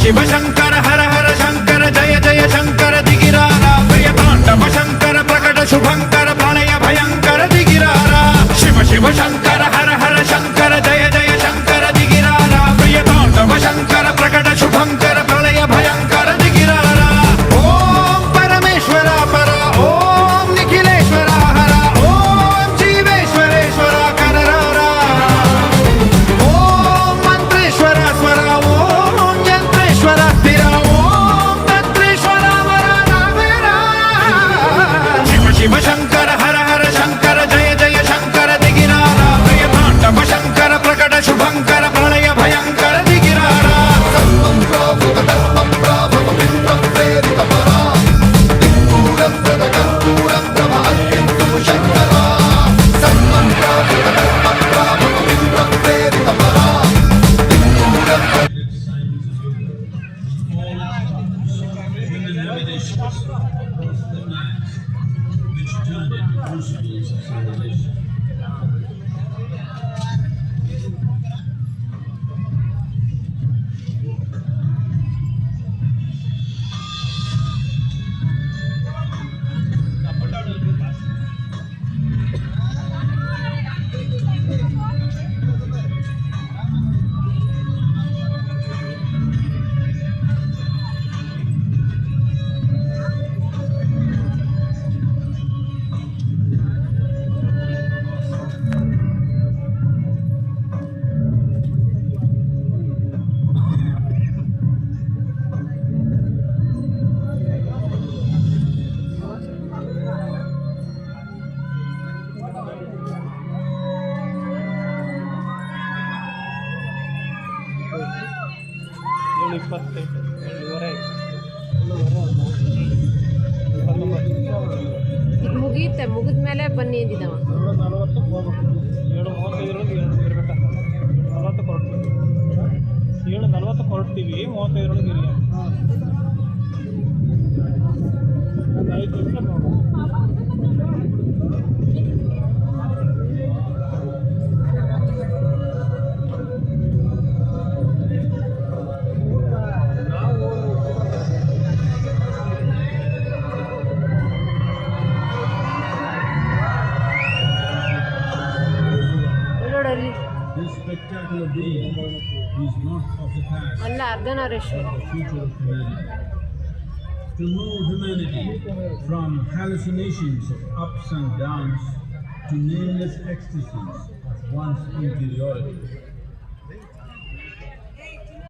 ಶಿವ ಶಂಕರ ಹರ ಹರ ಶಂಕರ ಜಯ ಜಯ ಶಂಕರ ದಿಗಿರಾರ ಪ್ರಿಯ ತಾಂಡವ ಶಂಕರ ಪ್ರಕಟ ಶುಭಂಕರ ಪ್ರಳಯ ಭಯಂಕರ ದಿಗಿರಾರ ಶಿವ ಶಿವ ಶಂಕರ ಹರ ಹರ ಶಂಕರ ಜಯ ಜಯ ಶಂಕರ ದಿಗಿರಾರ ಪ್ರಿಯ ತಾಂಡವ ಶಂಕರ ಪ್ರಕಟ ಶುಭಂಕರ ಪ್ರಳಯ ಭಯಂಕರ ದಿಗಿರಾರ ಓಂ ಪರಮೇಶ್ವರ ಪರ ಓಂ ನಿಖಿಲೇಶ್ವರ ಹರ ಓಂ ಜೀವೇಶ್ವರೇಶ್ವರ ಕನರಾರ ಓಂ ಮಂತ್ರೇಶ್ವರ ಸ್ವರ ಓಂ ಯಂತ್ರೇಶ್ವರ ಸ್ಥಿರ ಓಂ ತಂತ್ರೇಶ್ವರ ವರ ನಾವೇರ ಶಿವ ಶಿವ ಶಂಕರ ಹರ ಹರ ಶಂಕರ ಜಯ ಜಯ ಶಂಕರ ದಿಗಿರಾರ ಪ್ರಿಯ ತಾಂಡವ ಶಂಕರ ಪ್ರಕಟ ಶುಭಂಕರ ಪ್ರಳಯ ಭಯಂಕರ ದಿಗಿರಾರ ಇದು ಮುಗಿಯುತ್ತೆ, ಮುಗಿದ ಮೇಲೆ ಬನ್ನಿ ಅಂದಿದ್ದವ. 7:40 ಹೊರಡ್ತೀವಿ, 35 ಇಲ್ಲ. 5 ನಿಮಿಷ ನೋಡು. This spectacular being is not of the past, ಅಲ್ಲ Ardhanarishvara. but the future of humanity. To move humanity from hallucinations of ups and downs to nameless ecstasies of one's interiority.